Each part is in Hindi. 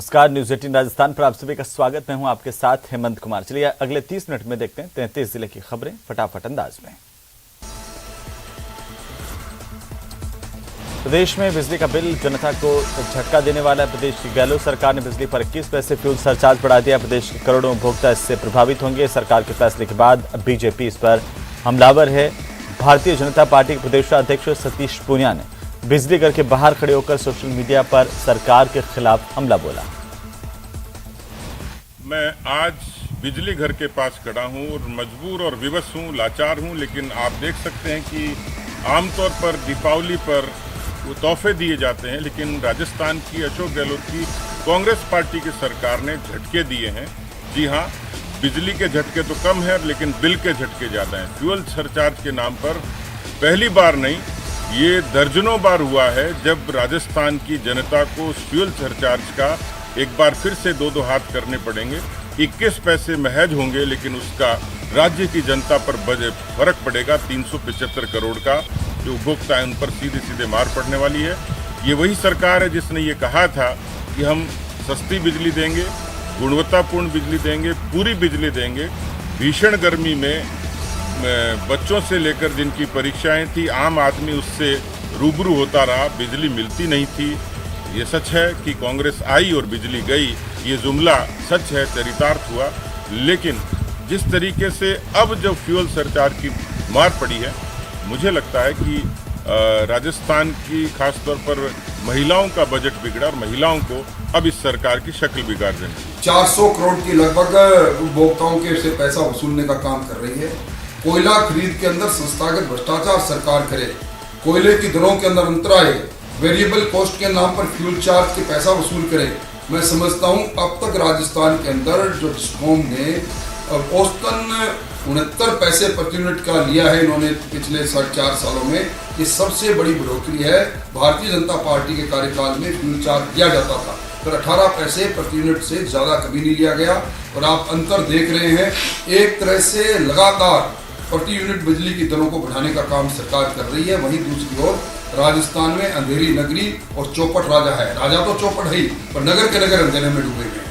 नमस्कार, न्यूज 18 राजस्थान पर आप सभी का स्वागत। मैं हूं आपके साथ हेमंत कुमार। चलिए अगले 30 मिनट में देखते हैं 33 जिले की खबरें फटाफट अंदाज में। प्रदेश में बिजली का बिल जनता को झटका देने वाला है। प्रदेश की गहलोत सरकार ने बिजली पर 21 पैसे फ्यूल सरचार्ज बढ़ा दिया। प्रदेश के करोड़ों उपभोक्ता इससे प्रभावित होंगे। सरकार के फैसले के बाद बीजेपी इस पर हमलावर है। भारतीय जनता पार्टी के प्रदेशाध्यक्ष सतीश पूनिया ने बिजली घर के बाहर खड़े होकर सोशल मीडिया पर सरकार के खिलाफ हमला बोला। मैं आज बिजली घर के पास खड़ा हूं और मजबूर और विवश हूं, लाचार हूं, लेकिन आप देख सकते हैं कि आमतौर पर दीपावली पर वो तोहफे दिए जाते हैं, लेकिन राजस्थान की अशोक गहलोत की कांग्रेस पार्टी की सरकार ने झटके दिए हैं। जी हाँ, बिजली के झटके तो कम है, लेकिन बिल के झटके ज़्यादा हैं। फ्यूल सरचार्ज के नाम पर पहली बार नहीं, ये दर्जनों बार हुआ है जब राजस्थान की जनता को फ्यूल सरचार्ज का एक बार फिर से दो हाथ करने पड़ेंगे। 21 पैसे महज होंगे, लेकिन उसका राज्य की जनता पर फर्क पड़ेगा। 375 करोड़ का जो उपभोक्ता है उन पर सीधे सीधे मार पड़ने वाली है। ये वही सरकार है जिसने ये कहा था कि हम सस्ती बिजली देंगे, गुणवत्तापूर्ण बिजली देंगे, पूरी बिजली देंगे। भीषण गर्मी में बच्चों से लेकर जिनकी परीक्षाएं थी, आम आदमी उससे रूबरू होता रहा, बिजली मिलती नहीं थी। ये सच है कि कांग्रेस आई और बिजली गई, ये जुमला सच है, चरितार्थ हुआ। लेकिन जिस तरीके से अब जब फ्यूल सरचार्ज की मार पड़ी है, मुझे लगता है कि राजस्थान की खासतौर पर महिलाओं का बजट बिगड़ा और महिलाओं को अब इस सरकार की शक्ल बिगाड़ देनी। 400 करोड़ की लगभग उपभोक्ताओं के से पैसा वसूलने का काम कर रही है। कोयला खरीद के अंदर संस्थागत भ्रष्टाचार सरकार करे, कोयले की दरों के अंदर अंतराय, वेरिएबल कॉस्ट के नाम पर फ्यूल चार्ज के पैसा वसूल करे। मैं समझता हूं अब तक राजस्थान के अंदर जो डिस्कॉम ने औसतन 69 पैसे प्रति यूनिट का लिया है इन्होंने पिछले 4.5 सालों में, ये सबसे बड़ी बढ़ोतरी है। भारतीय जनता पार्टी के कार्यकाल में फ्यूल चार्ज दिया जाता था, फिर 18 पैसे प्रति यूनिट से ज्यादा कभी नहीं लिया गया। और आप अंतर देख रहे हैं, एक तरह से लगातार प्रति यूनिट बिजली की दरों को बढ़ाने का काम सरकार कर रही है। वहीं दूसरी ओर राजस्थान में अंधेरी नगरी और चौपट राजा है। राजा तो चौपट है ही, पर नगर के नगर अंधेरे में डूबे हुए हैं।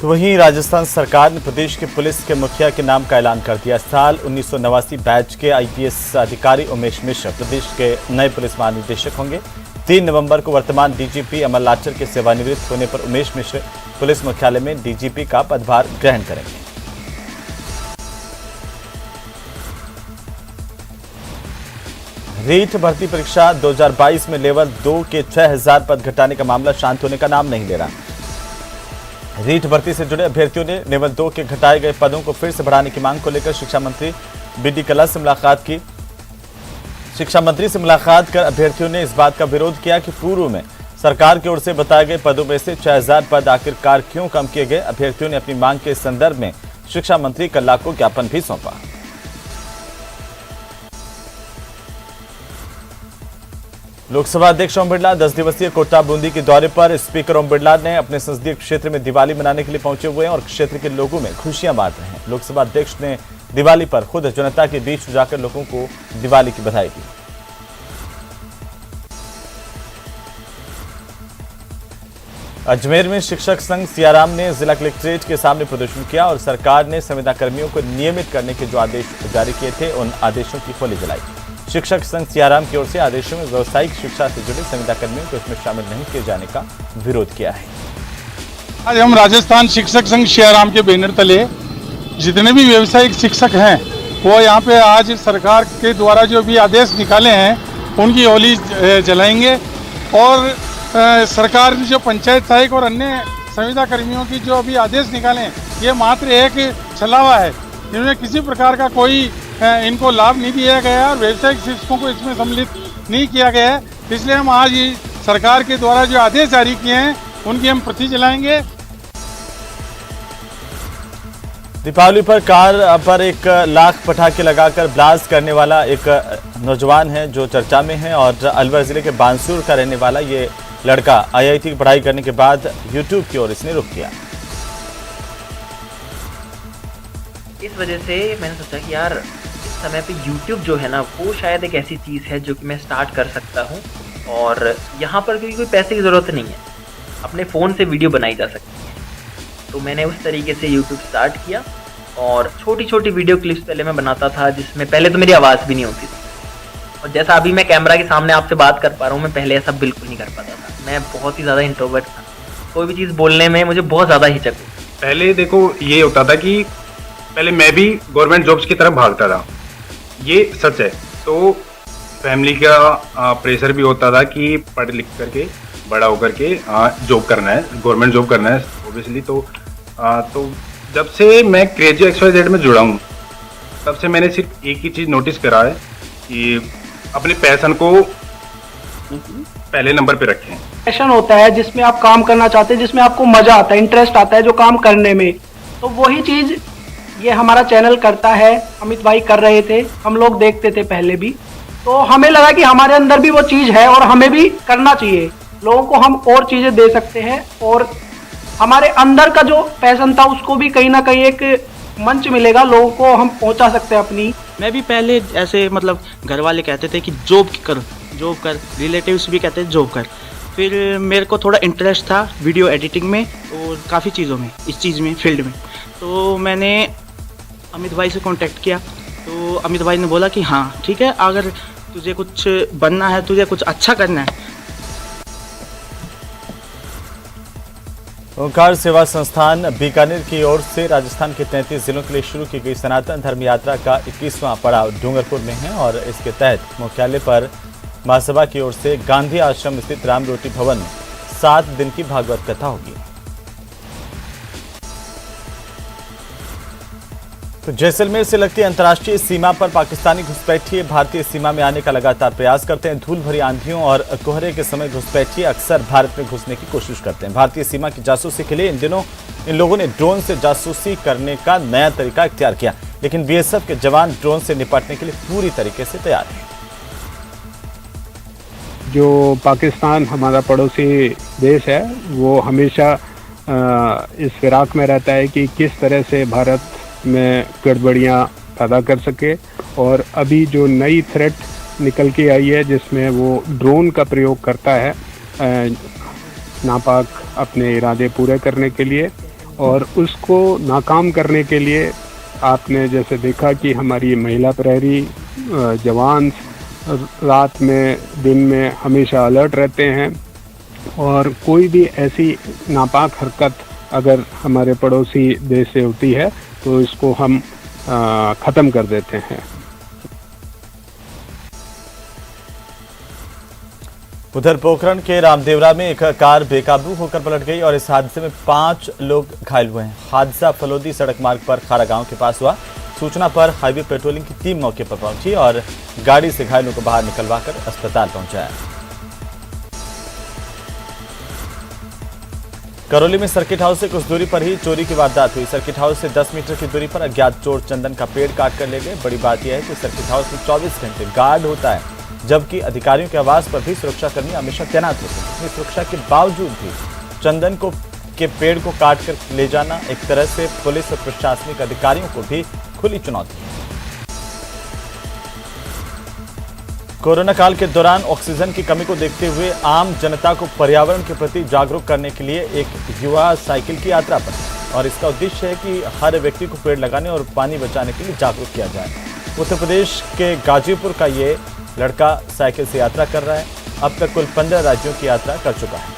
तो वहीं राजस्थान सरकार ने प्रदेश के पुलिस के मुखिया के नाम का ऐलान कर दिया। साल 1989 बैच के IPS अधिकारी उमेश मिश्र प्रदेश के नए पुलिस महानिदेशक होंगे। 3 नवंबर को वर्तमान DGP अमर लाचर के सेवानिवृत्त होने पर उमेश मिश्र पुलिस मुख्यालय में DGP का पदभार ग्रहण करेंगे। रीट भर्ती परीक्षा 2022 में लेवल 2 के 6000 पद घटाने का मामला शांत होने का नाम नहीं ले रहा। रीट भर्ती से जुड़े अभ्यर्थियों ने लेवल 2 के घटाए गए पदों को फिर से बढ़ाने की मांग को लेकर शिक्षा मंत्री BD कल्ला से मुलाकात की। शिक्षा मंत्री से मुलाकात कर अभ्यर्थियों ने इस बात का विरोध किया कि पूर्व में सरकार की ओर से बताए गए पदों में से 6000 पद आखिरकार क्यों कम किए गए। अभ्यर्थियों ने अपनी मांग के संदर्भ में शिक्षा मंत्री कल्ला को ज्ञापन भी सौंपा। लोकसभा अध्यक्ष ओम बिरला 10 दिवसीय कोटा बूंदी के दौरे पर। स्पीकर ओम बिरला ने अपने संसदीय क्षेत्र में दिवाली मनाने के लिए पहुंचे हुए हैं और क्षेत्र के लोगों में खुशियां बांट रहे हैं। लोकसभा अध्यक्ष ने दिवाली पर खुद जनता के बीच जाकर लोगों को दिवाली की बधाई दी। अजमेर में शिक्षक संघ सियाराम ने जिला कलेक्ट्रेट के सामने प्रदर्शन किया और सरकार ने संविदा कर्मियों को नियमित करने के जो आदेश जारी किए थे उन आदेशों की होली जलाई। शिक्षक संघ सियाराम की ओर से आदेशों में व्यावसायिक शिक्षा से जुड़े संविदा कर्मियों को इसमें शामिल नहीं किए जाने का विरोध किया है। आज हम राजस्थान शिक्षक संघ सियाराम के बैनर तले जितने भी व्यावसायिक शिक्षक हैं वो यहाँ पे आज सरकार के द्वारा जो भी आदेश निकाले हैं उनकी होली जलाएंगे। और सरकार ने जो पंचायत सहायक और अन्य संविदा कर्मियों की जो अभी आदेश निकाले हैं, ये मात्र एक छलावा है। इनमें किसी प्रकार का कोई इनको लाभ नहीं दिया गया है और व्यावसायिक शिक्षकों को इसमें सम्मिलित नहीं किया गया है। इसलिए हम आज सरकार के द्वारा जो आदेश जारी किए हैं उनकी हम प्रति जलाएंगे। दीपावली पर कार पर 1 लाख पटाखे लगाकर ब्लास्ट करने वाला एक नौजवान है जो चर्चा में है और अलवर जिले के बांसुर का रहने वाला ये लड़का IIT की पढ़ाई करने के बाद YouTube की ओर इसने रुख किया। इस वजह से मैंने सोचा कि यार इस समय पे YouTube जो है ना वो शायद एक ऐसी चीज़ है जो कि मैं स्टार्ट कर सकता हूँ। और यहाँ पर कोई पैसे की ज़रूरत नहीं है, अपने फ़ोन से वीडियो बनाई जा सकती है। तो मैंने उस तरीके से यूट्यूब स्टार्ट किया और छोटी छोटी वीडियो क्लिप्स पहले मैं बनाता था, जिसमें पहले तो मेरी आवाज़ भी नहीं होती थी। और जैसा अभी मैं कैमरा के सामने आपसे बात कर पा रहा हूँ, मैं पहले ऐसा बिल्कुल नहीं कर पाता था। मैं बहुत ही ज़्यादा इंट्रोवर्ट था, कोई भी चीज़ बोलने में मुझे बहुत ज़्यादा हिचक होती। पहले देखो ये होता था कि पहले मैं भी गवर्नमेंट जॉब्स की तरफ भागता था, ये सच है। तो फैमिली का प्रेशर भी होता था कि पढ़ लिख करके बड़ा होकर के जॉब करना है, गवर्नमेंट जॉब करना है ओबियसली। तो जब से मैं क्रेजी XYZ में जुड़ा हूँ, तब से मैंने सिर्फ एक ही चीज़ नोटिस करा है कि अपने पैशन को पहले नंबर पे रखें। पैशन होता है जिसमें आप काम करना चाहते हैं, जिसमें आपको मजा आता है, इंटरेस्ट आता है जो काम करने में, तो वही चीज़ ये हमारा चैनल करता है। अमित भाई कर रहे थे, हम लोग देखते थे पहले भी, तो हमें लगा कि हमारे अंदर भी वो चीज़ है और हमें भी करना चाहिए। लोगों को हम और चीज़ें दे सकते हैं और हमारे अंदर का जो पैशन था उसको भी कहीं ना कहीं एक मंच मिलेगा, लोगों को हम पहुंचा सकते हैं अपनी। मैं भी पहले ऐसे मतलब घर वाले कहते थे कि जॉब कर, रिलेटिव्स भी कहते थे जॉब कर। फिर मेरे को थोड़ा इंटरेस्ट था वीडियो एडिटिंग में और काफ़ी चीज़ों में, इस चीज़ में फील्ड में। तो मैंने अमित भाई से कांटेक्ट किया, तो अमित भाई ने बोला कि हाँ ठीक है, अगर तुझे कुछ बनना है, तुझे कुछ अच्छा करना है। ओंकार सेवा संस्थान बीकानेर की ओर से राजस्थान के 33 जिलों के लिए शुरू की गई सनातन धर्म यात्रा का 21वां पड़ाव डूंगरपुर में है और इसके तहत मुख्यालय पर महासभा की ओर से गांधी आश्रम स्थित राम रोटी भवन में 7 दिन की भागवत कथा होगी। तो जैसलमेर से लगती अंतर्राष्ट्रीय सीमा पर पाकिस्तानी घुसपैठिए भारतीय सीमा में आने का लगातार प्रयास करते हैं। धूल भरी आंधियों और कोहरे के समय घुसपैठिए अक्सर भारत में घुसने की कोशिश करते हैं। भारतीय सीमा की जासूसी के लिए इन दिनों इन लोगों ने ड्रोन से जासूसी करने का नया तरीका इख्तियार किया, लेकिन बीएसएफ के जवान ड्रोन से निपटने के लिए पूरी तरीके से तैयार हैं। जो पाकिस्तान हमारा पड़ोसी देश है, वो हमेशा इस फिराक में रहता है कि किस तरह से भारत में गड़बड़ियाँ पैदा कर सके। और अभी जो नई थ्रेट निकल के आई है जिसमें वो ड्रोन का प्रयोग करता है नापाक अपने इरादे पूरे करने के लिए, और उसको नाकाम करने के लिए आपने जैसे देखा कि हमारी महिला प्रहरी जवान रात में दिन में हमेशा अलर्ट रहते हैं, और कोई भी ऐसी नापाक हरकत अगर हमारे पड़ोसी देश से होती है तो इसको हम ख़त्म कर देते हैं। उधर पोखरण के रामदेवरा में एक कार बेकाबू होकर पलट गई और इस हादसे में 5 लोग घायल हुए हैं। हादसा फलोदी सड़क मार्ग पर खारा गांव के पास हुआ। सूचना पर हाईवे पेट्रोलिंग की टीम मौके पर पहुंची और गाड़ी से घायलों को बाहर निकलवाकर अस्पताल पहुंचाया। करौली में सर्किट हाउस से कुछ दूरी पर ही चोरी की वारदात हुई। सर्किट हाउस से 10 मीटर की दूरी पर अज्ञात चोर चंदन का पेड़ काट कर ले गए। बड़ी बात यह है कि सर्किट हाउस में 24 घंटे गार्ड होता है, जबकि अधिकारियों के आवास पर भी सुरक्षाकर्मी हमेशा तैनात होते हैं। इतनी सुरक्षा के बावजूद भी चंदन के पेड़ को काट कर ले जाना एक तरह से पुलिस और प्रशासनिक अधिकारियों को भी खुली चुनौती है। कोरोना काल के दौरान ऑक्सीजन की कमी को देखते हुए आम जनता को पर्यावरण के प्रति जागरूक करने के लिए एक युवा साइकिल की यात्रा पर, और इसका उद्देश्य है कि हर व्यक्ति को पेड़ लगाने और पानी बचाने के लिए जागरूक किया जाए। उत्तर प्रदेश के गाजीपुर का ये लड़का साइकिल से यात्रा कर रहा है। अब तक कुल 15 राज्यों की यात्रा कर चुका है।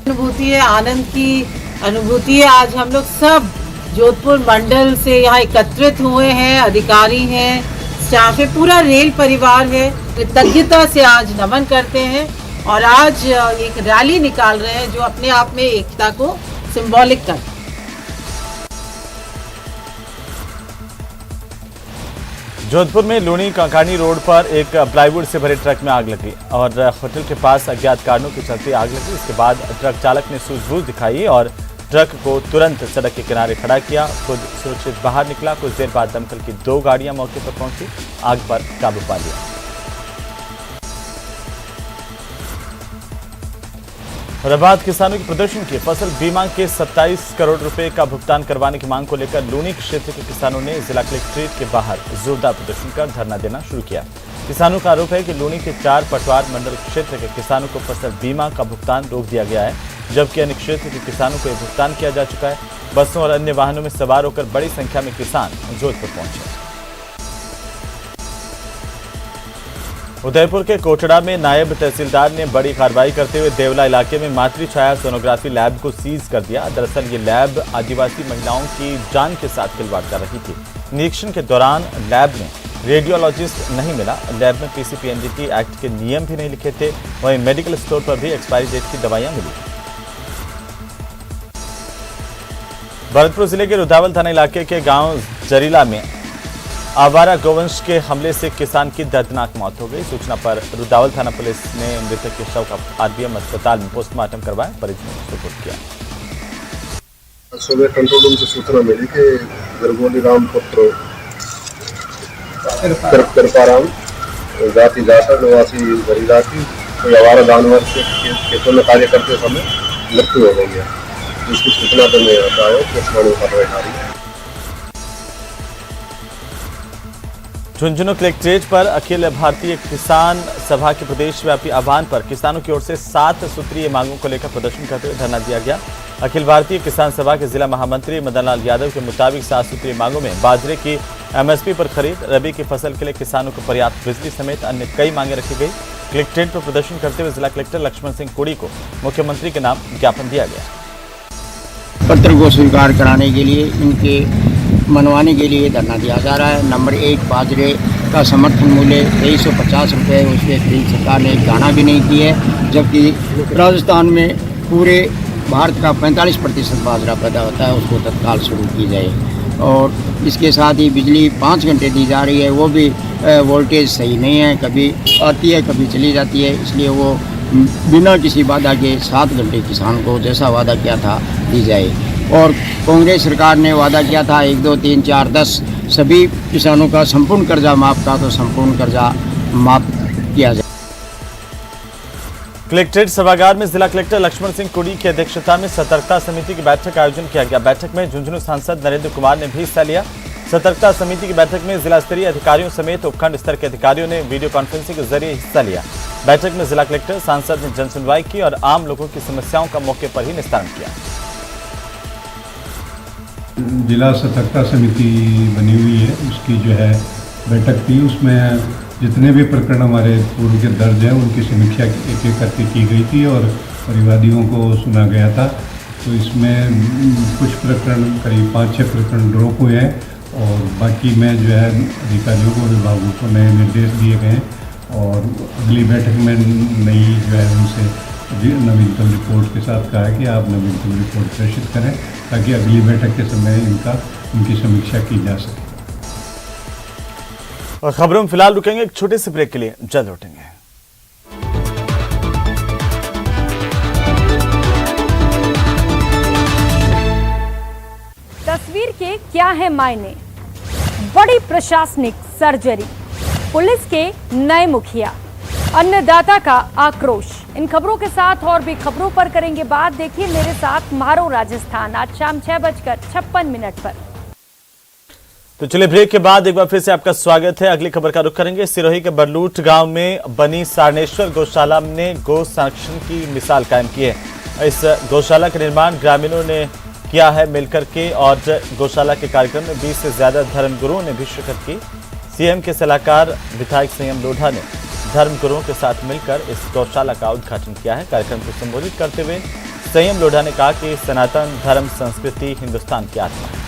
अनुभूति है, आनंद की अनुभूति है। आज हम लोग सब जोधपुर मंडल से यहाँ एकत्रित हुए हैं, अधिकारी हैं, स्टाफ है, पूरा रेल परिवार है। कृतज्ञता से आज नमन करते हैं और आज एक रैली निकाल रहे हैं जो अपने आप में एकता को सिंबॉलिक करता है। जोधपुर में लूणी काकानी रोड पर एक प्लाईवुड से भरे ट्रक में आग लगी और होटल के पास अज्ञात कारणों के चलते आग लगी। इसके बाद ट्रक चालक ने सूझबूझ दिखाई और ट्रक को तुरंत सड़क के किनारे खड़ा किया, खुद सुरक्षित बाहर निकला। कुछ देर बाद दमकल की 2 गाड़ियां मौके पर पहुंची, आग पर काबू पा लिया। और अब बात किसानों के प्रदर्शन की। फसल बीमा के 27 करोड़ रुपए का भुगतान करवाने की मांग को लेकर लूणी क्षेत्र के किसानों ने जिला कलेक्ट्रेट के बाहर जोरदार प्रदर्शन कर धरना देना शुरू किया। किसानों का आरोप है कि लूनी के 4 पटवार मंडल क्षेत्र के किसानों को फसल बीमा का भुगतान रोक दिया गया है, जबकि अन्य क्षेत्र के किसानों को यह भुगतान किया जा चुका है। बसों और अन्य वाहनों में सवार होकर बड़ी संख्या में किसान जोधपुर पहुंचे। उदयपुर के कोटड़ा में नायब तहसीलदार ने बड़ी कार्रवाई करते हुए देवला इलाके में मातृछाया सोनोग्राफी लैब को सीज कर दिया। दरअसल ये लैब आदिवासी महिलाओं की जान के साथ खिलवाड़ कर रही थी। निरीक्षण के दौरान लैब में रेडियोलॉजिस्ट नहीं मिला। लैब में पीसीपीएनडीटी एक्ट के नियम भी नहीं लिखे थे। वहीं मेडिकल स्टोर पर भी एक्सपायरी डेट की दवाइयां मिली। भरतपुर जिले के रुदावल थाना इलाके के गांव जरीला में आवारा गोवंश के हमले से किसान की दर्दनाक मौत हो गई। सूचना पर रुदावल थाना पुलिस ने मृतक के शव का आरबीएम अस्पताल में पोस्टमार्टम करवाया, परिजनों को सुपुर्द किया। सुबह कंट्रोल रूम से सूचना मिली कि गरगोली राम पुत्र कृपाराम जाति जासर निवासी जरीला की कोई आवारा जानवर के खेतों में कार्य करते समय मृत्यु हो गई है, जिसकी सूचना पर मैं आता है पोस्टमार्टम कार्रवाई जारी है। झुंझुनू कलेक्ट्रेट पर अखिल भारतीय किसान सभा के प्रदेशव्यापी आह्वान पर किसानों की ओर से 7 सूत्रीय मांगों को लेकर प्रदर्शन करते हुए धरना दिया गया। अखिल भारतीय किसान सभा के जिला महामंत्री मदन लाल यादव के मुताबिक 7 सूत्रीय मांगों में बाजरे की एमएसपी पर खरीद, रबी की फसल के लिए किसानों को पर्याप्त बिजली समेत अन्य कई मांगे रखी गई। कलेक्ट्रेट पर प्रदर्शन करते हुए जिला कलेक्टर लक्ष्मण सिंह कुड़ी को मुख्यमंत्री के नाम ज्ञापन दिया गया। पत्र को स्वीकार कराने के लिए, इनके मनवाने के लिए धरना दिया जा रहा है। नंबर 1, बाजरे का समर्थन मूल्य 2350 रुपये, उसके खरीद सरकार ने दाना भी नहीं की है, जबकि राजस्थान में पूरे भारत का 45% बाजरा पैदा होता है, उसको तत्काल शुरू की जाए। और इसके साथ ही बिजली 5 घंटे दी जा रही है, वो भी वोल्टेज सही नहीं है, कभी आती है कभी चली जाती है, इसलिए वो बिना किसी वादा के 7 घंटे किसान को जैसा वादा किया था दी जाए। और कांग्रेस सरकार ने वादा किया था 1, 2, 3, 4, 10 सभी किसानों का संपूर्ण कर्जा माफ का, तो संपूर्ण कर्जा माफ किया जाए। कलेक्ट्रेट सभागार में जिला कलेक्टर लक्ष्मण सिंह कुड़ी की अध्यक्षता में सतर्कता समिति की बैठक का आयोजन किया गया। बैठक में झुंझुनू सांसद नरेंद्र कुमार ने भी हिस्सा लिया। सतर्कता समिति की बैठक में जिला स्तरीय अधिकारियों समेत उपखंड स्तर के अधिकारियों ने वीडियो कॉन्फ्रेंसिंग के जरिए हिस्सा लिया। बैठक में जिला कलेक्टर, सांसद ने जनसुनवाई की और आम लोगों की समस्याओं का मौके पर ही निस्तारण किया। जिला सतर्कता समिति बनी हुई है, उसकी जो है बैठक थी, उसमें जितने भी प्रकरण हमारे पूर्व के दर्ज हैं उनकी समीक्षा एक एक करके की गई थी और परिवादियों को सुना गया था। तो इसमें कुछ प्रकरण, करीब 5-6 प्रकरण ड्रॉप हुए हैं और बाकी में जो है अधिकारियों को, विभागों को नए निर्देश दिए गए और अगली बैठक में नई जो है उनसे नवीनतम रिपोर्ट के साथ कहा है कि आप नवीनतम रिपोर्ट प्रेषित करें ताकि अगली बैठक के समय इनकी समीक्षा की जा सके। और खबरों में फिलहाल रुकेंगे एक छोटे से ब्रेक के लिए, जल्द लौटेंगे। तस्वीर के क्या है मायने? बड़ी प्रशासनिक सर्जरी, पुलिस के नए मुखिया, अन्नदाता का आक्रोश। इन खबरों के साथ और भी खबरों पर करेंगे बात। देखिए मेरे साथ मारो राजस्थान, आज शाम 6:56 पर। तो चलिए ब्रेक के बाद एक बार फिर से आपका स्वागत है। अगली खबर का रुख करेंगे। सिरोही के बरलूट गांव में बनी सारणेश्वर गौशाला ने गौ संरक्षण की मिसाल कायम की है। इस गौशाला का निर्माण ग्रामीणों ने किया है मिलकर के और गौशाला के कार्यक्रम में 20 से ज्यादा धर्मगुरुओं ने भी शिरकत की। सीएम के सलाहकार विधायक संयम लोढ़ा ने धर्मगुरुओं के साथ मिलकर इस गौशाला का उद्घाटन किया है। कार्यक्रम को संबोधित करते हुए संयम लोढ़ा ने कहा कि सनातन धर्म संस्कृति हिंदुस्तान की आत्मा है।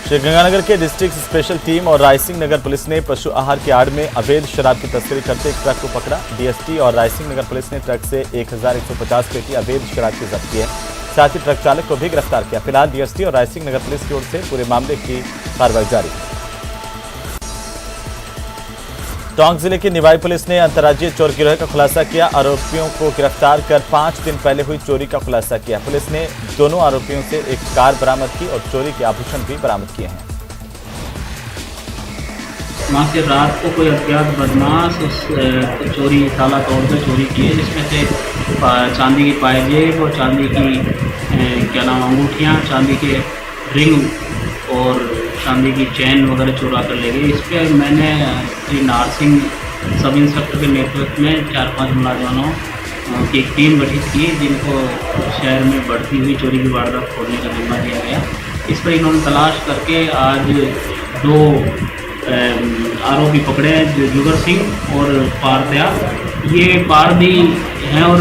श्रीगंगानगर के डिस्ट्रिक्ट स्पेशल टीम और रायसिंह नगर पुलिस ने पशु आहार की आड़ में अवैध शराब की तस्करी करते एक ट्रक को पकड़ा। डीएसटी और रायसिंह नगर पुलिस ने ट्रक से 1150 पेटी अवैध शराब की जब्त की है। साथ ही ट्रक चालक को भी गिरफ्तार किया। फिलहाल डीएसटी और रायसिंह नगर पुलिस की ओर से पूरे मामले की कार्रवाई जारी है। टोंक जिले की निवाई पुलिस ने अंतर्राज्यीय चोर गिरोह का खुलासा किया। आरोपियों को गिरफ्तार कर 5 दिन पहले हुई चोरी का खुलासा किया। पुलिस ने दोनों आरोपियों से एक कार बरामद की और चोरी के आभूषण भी बरामद किए हैं। वहाँ से रात को कोई अज्ञात बदमाश उस चोरी ताला तोड़कर चोरी किए, जिसमें से चांदी की पायजेब और चांदी की अंगूठियाँ, चांदी के रिंग और चांदी की चैन वगैरह चुरा कर ले गए। इस पर मैंने श्री नारसिंह सब इंस्पेक्टर के नेतृत्व में 4-5 मुलाजमानों की एक टीम गठित की, जिनको शहर में बढ़ती हुई चोरी की वारदात खोलने का जिम्मा दिया गया। इस पर इन्होंने तलाश करके आज 2 आरोपी पकड़े हैं, जो जुगर सिंह और पारदया। ये पारदी हैं और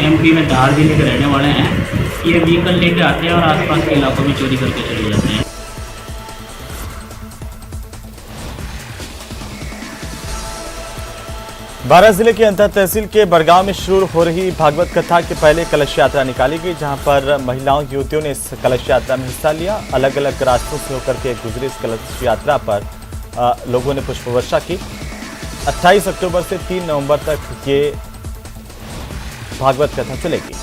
MP में धार जिले के रहने वाले हैं। ये व्हीकल लेके आते हैं और आसपास के इलाकों में चोरी करके चले जाते हैं। बारां जिले के अंतर तहसील के बड़गांव में शुरू हो रही भागवत कथा के पहले कलश यात्रा निकाली गई, जहां पर महिलाओं युवतियों ने इस कलश यात्रा में हिस्सा लिया। अलग अलग रास्तों से होकर के गुजरी इस कलश यात्रा पर लोगों ने पुष्प वर्षा की। 28 अक्टूबर से 3 नवंबर तक ये भागवत कथा चलेगी।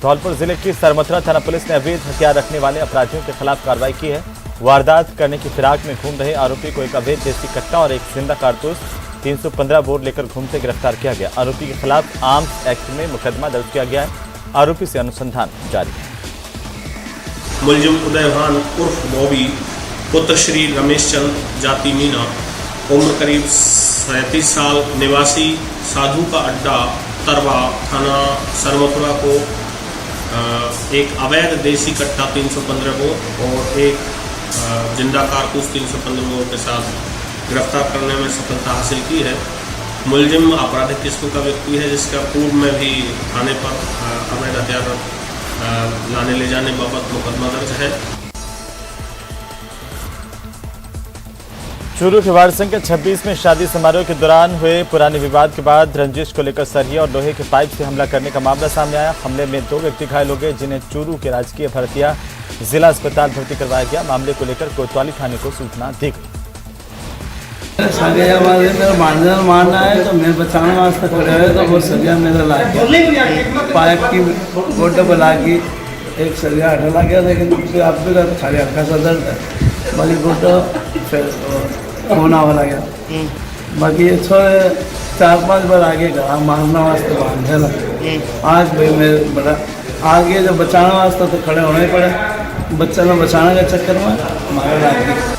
धौलपुर जिले की सरमथुरा थाना पुलिस ने अवैध हथियार रखने वाले अपराधियों के खिलाफ कार्रवाई की है। वारदात करने की फिराक में घूम रहे आरोपी को एक अवैध देसी कट्टा और एक जिंदा कारतूस 315 बोर लेकर घूमते गिरफ्तार किया गया। आरोपी के खिलाफ आर्म्स एक्ट में मुकदमा दर्ज किया गया है। आरोपी से अनुसंधान जारी है। मुलजिम उदयभान उर्फ बॉबी पुत्र श्री रमेश चंद जाति मीना, उम्र करीब 37 साल, निवासी साधु का अड्डा तरवा थाना सरमथुरा को एक अवैध देसी कट्टा 315 बोर और एक जिंदा कारतूस 315 बोर के साथ गिरफ्तार करने में सफलता हासिल की है। मुलजिम आपराधिक किस्म का व्यक्ति है, जिसका पूर्व में भी थाने पर अवैध हथियार लाने ले जाने बाबत मुकदमा दर्ज है। चूरू के वार्ड संख्या 26 में शादी समारोह के दौरान हुए पुराने विवाद के बाद रंजिश को लेकर सरिया और लोहे के पाइप से हमला करने का मामला सामने आया। हमले में 2 व्यक्ति घायल हो गए, जिन्हें चूरू के राजकीय भरतिया जिला अस्पताल भर्ती करवाया गया। मामले को लेकर कोतवाली थाने को सूचना दी गई। मेरा मानना है तो मैं बचाने वास्ते खड़े हुए तो वो सरिया मेरा ला गया, पाइप की गोटे पर ला गई, एक सरिया हटा ला गया, लेकिन फिर आप भी खाली हल्का सा दर्द है, बाकी गोटा फिर होना वाला गया। बाकी ये छोड़े 4-5 बार आगे गया मारना वास्ते बांधे लगा। आज भाई मेरे बड़ा आगे जो बचाने वास्ते तो खड़े होने ही पड़े, बच्चा में बचाने के चक्कर में मारे लग गई।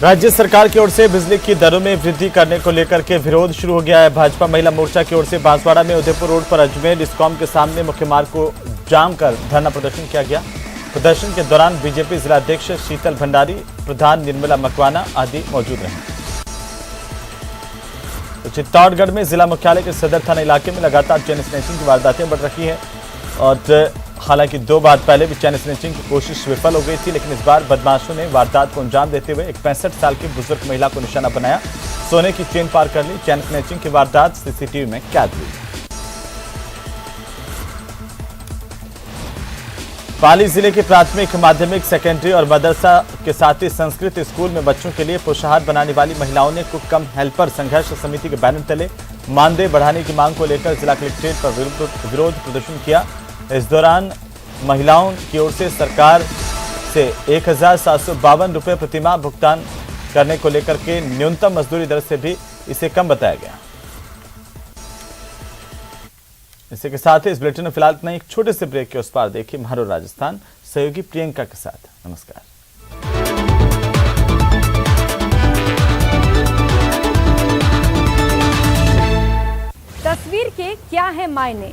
राज्य सरकार की ओर से बिजली की दरों में वृद्धि करने को लेकर के विरोध शुरू हो गया है। भाजपा महिला मोर्चा की ओर से बांसवाड़ा में उदयपुर रोड पर अजमेर डिस्कॉम के सामने मुख्य मार्ग को जाम कर धरना प्रदर्शन किया गया। प्रदर्शन के दौरान बीजेपी जिलाध्यक्ष शीतल भंडारी, प्रधान निर्मला मकवाना आदि मौजूद रहे। तो चित्तौड़गढ़ में जिला मुख्यालय के सदर थाना इलाके में लगातार चैन स्नैचिंग की वारदातें बढ़ रही है और हालांकि 2 बार पहले भी चैन स्नैचिंग की कोशिश विफल हो गई थी, लेकिन इस बार बदमाशों ने वारदात को अंजाम देते हुए एक 65 साल की बुजुर्ग महिला को निशाना बनाया, सोने की चेन पार कर ली। चैन स्नैचिंग की वारदात सीसीटीवी में कैद हुई। पाली जिले के प्राथमिक, माध्यमिक, सेकेंडरी और मदरसा के साथ ही संस्कृत स्कूल में बच्चों के लिए पोषाहार बनाने वाली महिलाओं ने कुक कम हेल्पर संघर्ष समिति के बैनर तले मानदेय बढ़ाने की मांग को लेकर जिला कलेक्ट्रेट पर विरोध प्रदर्शन किया। इस दौरान महिलाओं की ओर से सरकार से 1752 रुपये प्रतिमाह भुगतान करने को लेकर के न्यूनतम मजदूरी दर से भी इसे कम बताया गया। इसी के साथ ही इस बुलेटिन में फिलहाल इतना ही। एक छोटे से ब्रेक के उस पार देखिए महारो राजस्थान सहयोगी प्रियंका के साथ। नमस्कार। तस्वीर के क्या है मायने।